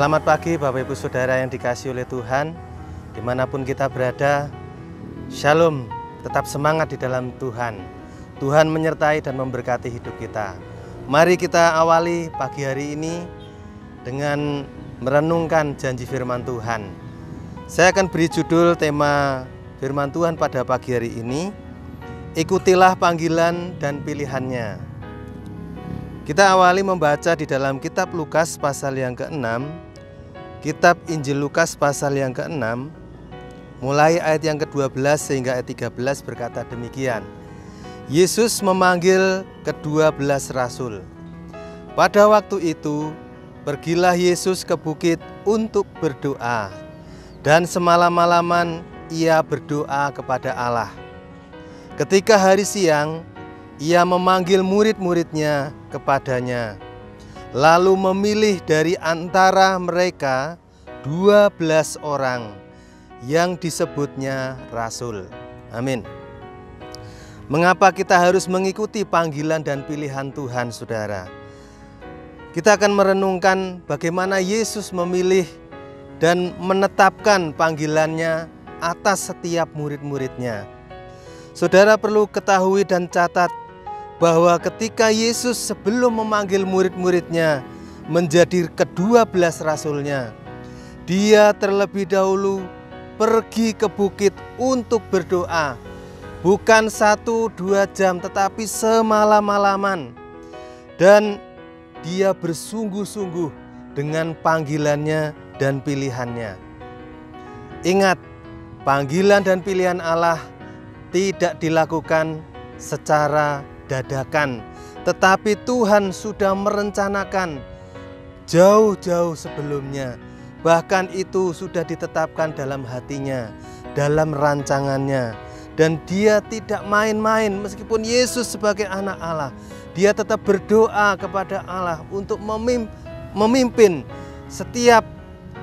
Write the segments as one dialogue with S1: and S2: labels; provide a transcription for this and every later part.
S1: Selamat pagi Bapak Ibu Saudara yang dikasihi oleh Tuhan, dimanapun kita berada. Shalom, tetap semangat di dalam Tuhan. Tuhan menyertai dan memberkati hidup kita. Mari kita awali pagi hari ini dengan merenungkan janji firman Tuhan. Saya akan beri judul tema firman Tuhan pada pagi hari ini, ikutilah panggilan dan pilihannya. Kita awali membaca di dalam kitab Lukas pasal yang ke-6, kitab Injil Lukas pasal yang ke-6, mulai ayat yang ke-12 sehingga ayat 13 berkata demikian. Yesus memanggil ke-12 rasul. Pada waktu itu, pergilah Yesus ke bukit untuk berdoa, dan semalam-malaman ia berdoa kepada Allah. Ketika hari siang, ia memanggil murid-muridnya kepadanya, lalu memilih dari antara mereka 12 orang yang disebutnya rasul. Amin. Mengapa kita harus mengikuti panggilan dan pilihan Tuhan, saudara? Kita akan merenungkan bagaimana Yesus memilih dan menetapkan panggilannya atas setiap murid-muridnya. Saudara perlu ketahui dan catat bahwa ketika Yesus sebelum memanggil murid-muridnya menjadi ke-12 rasulnya, dia terlebih dahulu pergi ke bukit untuk berdoa. Bukan 1-2 jam, tetapi semalam-malaman. Dan dia bersungguh-sungguh dengan panggilannya dan pilihannya. Ingat, panggilan dan pilihan Allah tidak dilakukan secara dadakan, tetapi Tuhan sudah merencanakan jauh-jauh sebelumnya. Bahkan itu sudah ditetapkan dalam hatinya, dalam rancangannya. Dan dia tidak main-main, meskipun Yesus sebagai anak Allah, dia tetap berdoa kepada Allah untuk memimpin setiap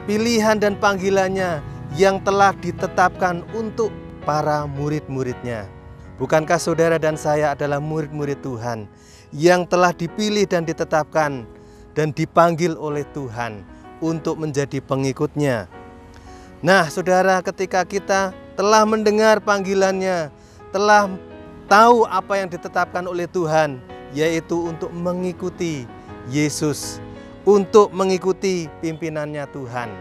S1: pilihan dan panggilannya yang telah ditetapkan untuk para murid-muridnya. Bukankah saudara dan saya adalah murid-murid Tuhan yang telah dipilih dan ditetapkan dan dipanggil oleh Tuhan untuk menjadi pengikutnya? Nah, saudara, ketika kita telah mendengar panggilannya, telah tahu apa yang ditetapkan oleh Tuhan, yaitu untuk mengikuti Yesus, untuk mengikuti pimpinannya Tuhan.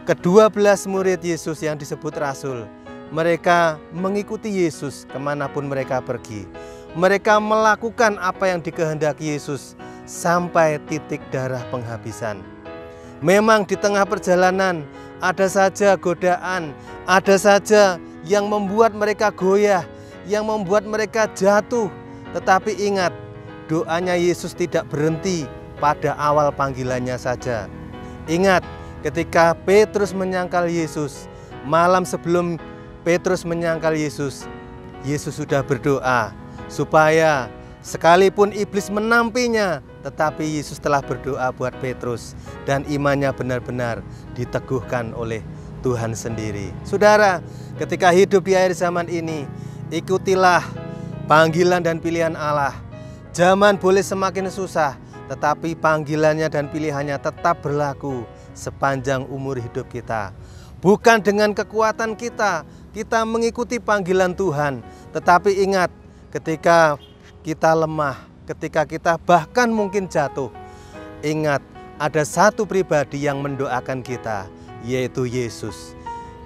S1: Ke-12 murid Yesus yang disebut rasul, mereka mengikuti Yesus kemanapun mereka pergi. Mereka melakukan apa yang dikehendaki Yesus sampai titik darah penghabisan. Memang di tengah perjalanan ada saja godaan, ada saja yang membuat mereka goyah, yang membuat mereka jatuh. Tetapi ingat, doanya Yesus tidak berhenti pada awal panggilannya saja. Ingat, ketika Petrus menyangkal Yesus, malam sebelum Petrus menyangkal Yesus, Yesus sudah berdoa supaya sekalipun iblis menampinya, tetapi Yesus telah berdoa buat Petrus dan imannya benar-benar diteguhkan oleh Tuhan sendiri. Saudara, ketika hidup di akhir zaman ini, ikutilah panggilan dan pilihan Allah. Zaman boleh semakin susah, tetapi panggilannya dan pilihannya tetap berlaku sepanjang umur hidup kita. Bukan dengan kekuatan kita mengikuti panggilan Tuhan. Tetapi ingat, ketika kita lemah, ketika kita bahkan mungkin jatuh, ingat, ada satu pribadi yang mendoakan kita, yaitu Yesus.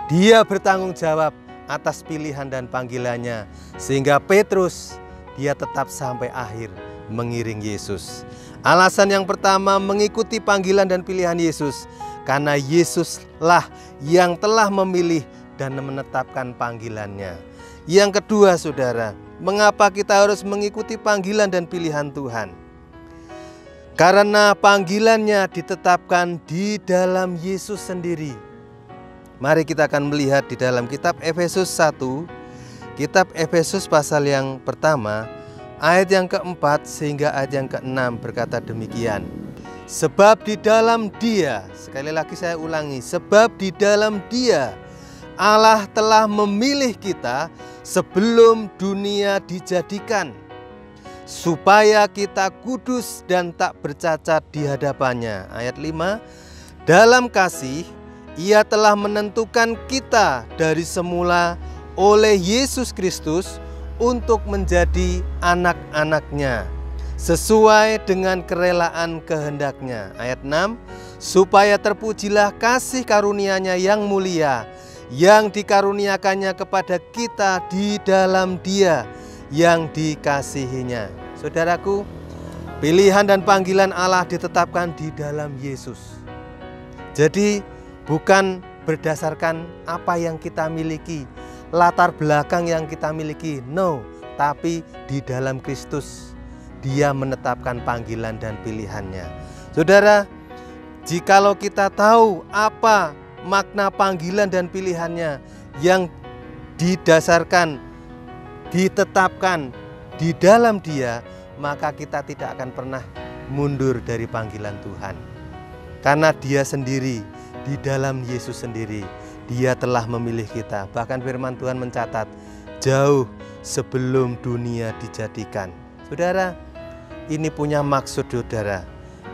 S1: Dia bertanggung jawab atas pilihan dan panggilannya, sehingga Petrus, dia tetap sampai akhir mengiring Yesus. Alasan yang pertama mengikuti panggilan dan pilihan Yesus, karena Yesuslah yang telah memilih dan menetapkan panggilannya. Yang kedua, saudara, mengapa kita harus mengikuti panggilan dan pilihan Tuhan? Karena panggilannya ditetapkan di dalam Yesus sendiri. Mari kita akan melihat di dalam kitab Efesus 1, kitab Efesus pasal yang pertama, ayat yang keempat sehingga ayat yang keenam berkata demikian. Sebab di dalam Dia, sekali lagi saya ulangi, sebab di dalam Dia Allah telah memilih kita sebelum dunia dijadikan, supaya kita kudus dan tak bercacat di hadapannya. Ayat 5, Dalam kasih, Ia telah menentukan kita dari semula oleh Yesus Kristus untuk menjadi anak-anak-Nya, sesuai dengan kerelaan kehendak-Nya. Ayat 6, supaya terpujilah kasih karunia-Nya yang mulia, yang dikaruniakannya kepada kita di dalam Dia yang dikasihinya. Saudaraku, pilihan dan panggilan Allah ditetapkan di dalam Yesus. Jadi bukan berdasarkan apa yang kita miliki, latar belakang yang kita miliki, no, tapi di dalam Kristus Dia menetapkan panggilan dan pilihannya. Saudara, jikalau kita tahu apa makna panggilan dan pilihannya yang didasarkan, ditetapkan di dalam Dia, maka kita tidak akan pernah mundur dari panggilan Tuhan. Karena Dia sendiri, di dalam Yesus sendiri, Dia telah memilih kita. Bahkan firman Tuhan mencatat, jauh sebelum dunia dijadikan. Saudara, ini punya maksud, saudara.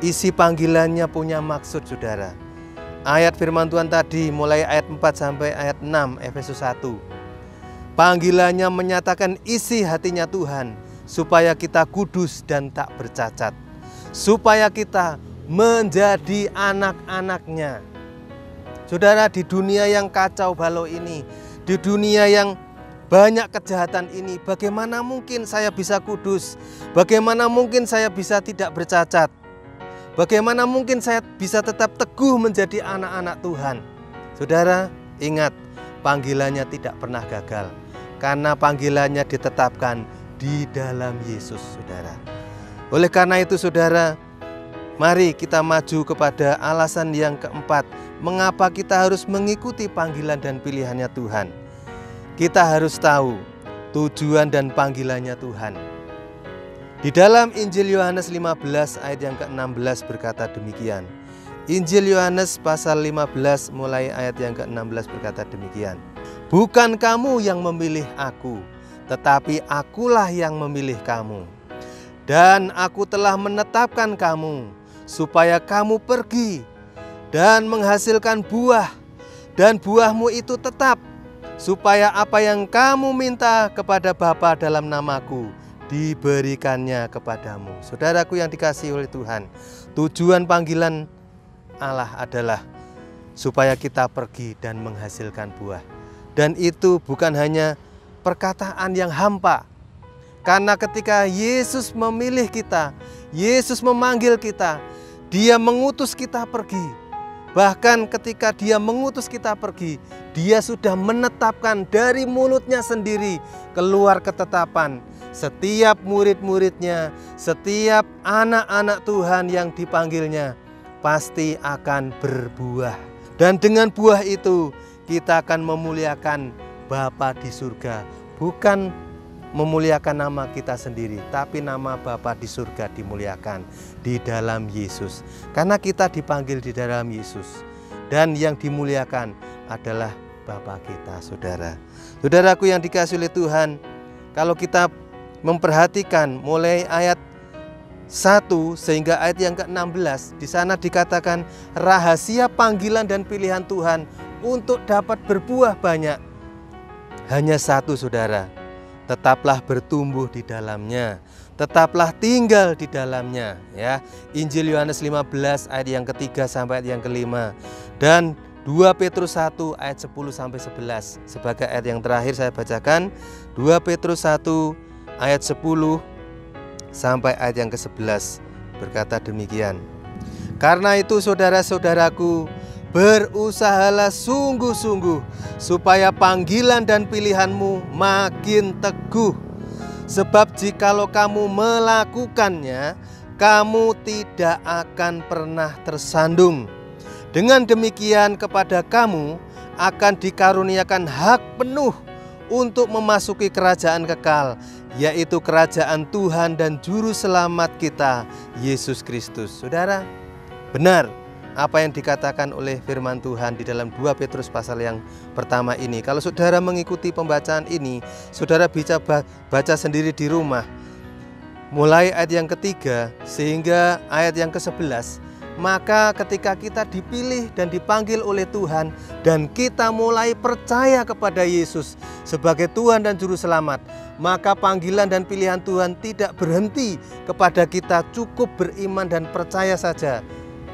S1: Isi panggilannya punya maksud, saudara. Ayat firman Tuhan tadi mulai ayat 4 sampai ayat 6 Efesus 1. Panggilannya menyatakan isi hatinya Tuhan, supaya kita kudus dan tak bercacat, supaya kita menjadi anak-anak-Nya. Saudara, di dunia yang kacau balau ini, di dunia yang banyak kejahatan ini, bagaimana mungkin saya bisa kudus? Bagaimana mungkin saya bisa tidak bercacat? Bagaimana mungkin saya bisa tetap teguh menjadi anak-anak Tuhan? Saudara, ingat, panggilannya tidak pernah gagal, karena panggilannya ditetapkan di dalam Yesus, saudara. Oleh karena itu, saudara, mari kita maju kepada alasan yang keempat, mengapa kita harus mengikuti panggilan dan pilihannya Tuhan. Kita harus tahu tujuan dan panggilannya Tuhan. Di dalam Injil Yohanes 15 ayat yang ke-16 berkata demikian. Injil Yohanes pasal 15 mulai ayat yang ke-16 berkata demikian. Bukan kamu yang memilih aku, tetapi akulah yang memilih kamu. Dan aku telah menetapkan kamu, supaya kamu pergi dan menghasilkan buah, dan buahmu itu tetap, supaya apa yang kamu minta kepada Bapa dalam namaku, diberikannya kepadamu. Saudaraku yang dikasihi oleh Tuhan, tujuan panggilan Allah adalah supaya kita pergi dan menghasilkan buah. Dan itu bukan hanya perkataan yang hampa. Karena ketika Yesus memilih kita, Yesus memanggil kita, Dia mengutus kita pergi. Bahkan ketika Dia mengutus kita pergi, Dia sudah menetapkan dari mulutnya sendiri keluar ketetapan. Setiap murid-muridnya, setiap anak-anak Tuhan yang dipanggilnya pasti akan berbuah. Dan dengan buah itu kita akan memuliakan Bapa di surga. Bukan memuliakan nama kita sendiri, tapi nama Bapa di surga dimuliakan di dalam Yesus. Karena kita dipanggil di dalam Yesus, dan yang dimuliakan adalah Bapa kita, saudara. Saudaraku yang dikasihi oleh Tuhan, kalau kita memperhatikan mulai ayat 1 sehingga ayat yang ke-16, di sana dikatakan rahasia panggilan dan pilihan Tuhan untuk dapat berbuah banyak. Hanya satu, saudara. Tetaplah bertumbuh di dalamnya, tetaplah tinggal di dalamnya, ya. Injil Yohanes 15 ayat yang ketiga sampai ayat yang kelima, dan 2 Petrus 1 ayat 10 sampai 11. Sebagai ayat yang terakhir saya bacakan 2 Petrus 1 ayat 10 sampai ayat yang ke-11 berkata demikian. Karena itu saudara-saudaraku, berusahalah sungguh-sungguh supaya panggilan dan pilihanmu makin teguh. Sebab jikalau kamu melakukannya, kamu tidak akan pernah tersandung. Dengan demikian kepada kamu akan dikaruniakan hak penuh untuk memasuki kerajaan kekal, yaitu kerajaan Tuhan dan Juru Selamat kita, Yesus Kristus. Saudara, benar apa yang dikatakan oleh firman Tuhan di dalam 2 Petrus pasal yang pertama ini. Kalau saudara mengikuti pembacaan ini, saudara bisa baca sendiri di rumah. Mulai ayat yang ketiga sehingga ayat yang ke-11, Maka ketika kita dipilih dan dipanggil oleh Tuhan dan kita mulai percaya kepada Yesus sebagai Tuhan dan Juru Selamat, maka panggilan dan pilihan Tuhan tidak berhenti kepada kita cukup beriman dan percaya saja.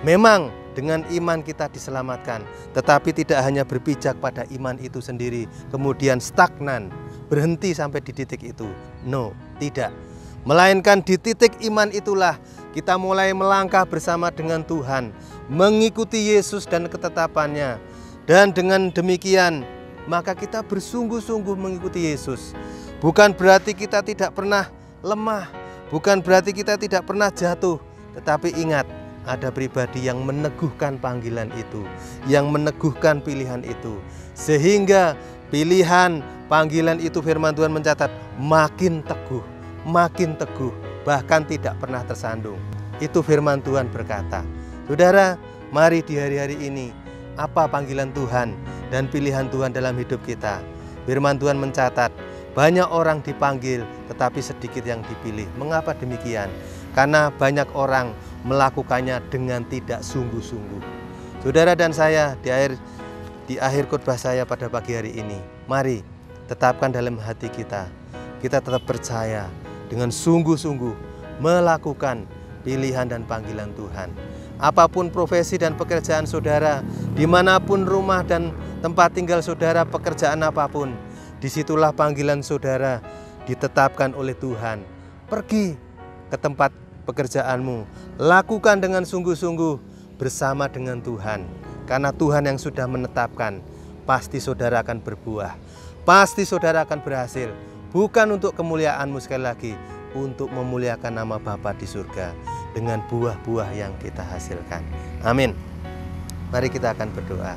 S1: Memang dengan iman kita diselamatkan, tetapi tidak hanya berpijak pada iman itu sendiri, kemudian stagnan, berhenti sampai di titik itu. No, tidak. Melainkan di titik iman itulah kita mulai melangkah bersama dengan Tuhan, mengikuti Yesus dan ketetapannya. Dan dengan demikian, maka kita bersungguh-sungguh mengikuti Yesus. Bukan berarti kita tidak pernah lemah, bukan berarti kita tidak pernah jatuh. Tetapi ingat, ada pribadi yang meneguhkan panggilan itu, yang meneguhkan pilihan itu. Sehingga pilihan, panggilan itu firman Tuhan mencatat makin teguh, bahkan tidak pernah tersandung. Itu firman Tuhan berkata. Saudara, mari di hari-hari ini, apa panggilan Tuhan dan pilihan Tuhan dalam hidup kita? Firman Tuhan mencatat, banyak orang dipanggil tetapi sedikit yang dipilih. Mengapa demikian? Karena banyak orang melakukannya dengan tidak sungguh-sungguh. Saudara dan saya, di akhir khotbah saya pada pagi hari ini, mari tetapkan dalam hati kita tetap percaya dengan sungguh-sungguh melakukan pilihan dan panggilan Tuhan. Apapun profesi dan pekerjaan saudara, dimanapun rumah dan tempat tinggal saudara, pekerjaan apapun, disitulah panggilan saudara ditetapkan oleh Tuhan. Pergi ke tempat pekerjaanmu, lakukan dengan sungguh-sungguh bersama dengan Tuhan. Karena Tuhan yang sudah menetapkan, pasti saudara akan berbuah, pasti saudara akan berhasil. Bukan untuk kemuliaanmu, sekali lagi, untuk memuliakan nama Bapa di surga dengan buah-buah yang kita hasilkan. Amin. Mari kita akan berdoa.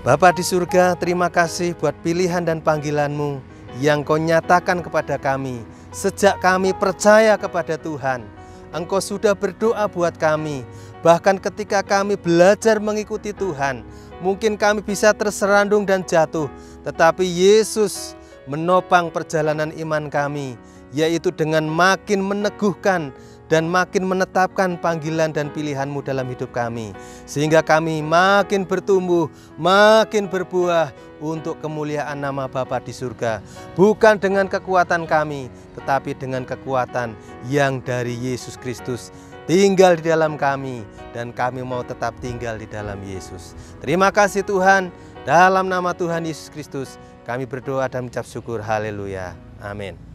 S1: Bapa di surga, terima kasih buat pilihan dan panggilan-Mu yang Kau nyatakan kepada kami. Sejak kami percaya kepada Tuhan, Engkau sudah berdoa buat kami. Bahkan ketika kami belajar mengikuti Tuhan, mungkin kami bisa terserandung dan jatuh, tetapi Yesus menopang perjalanan iman kami, yaitu dengan makin meneguhkan dan makin menetapkan panggilan dan pilihan-Mu dalam hidup kami, sehingga kami makin bertumbuh, makin berbuah untuk kemuliaan nama Bapa di surga. Bukan dengan kekuatan kami, tetapi dengan kekuatan yang dari Yesus Kristus tinggal di dalam kami, dan kami mau tetap tinggal di dalam Yesus. Terima kasih Tuhan, dalam nama Tuhan Yesus Kristus kami berdoa dan mengucap syukur. Haleluya. Amin.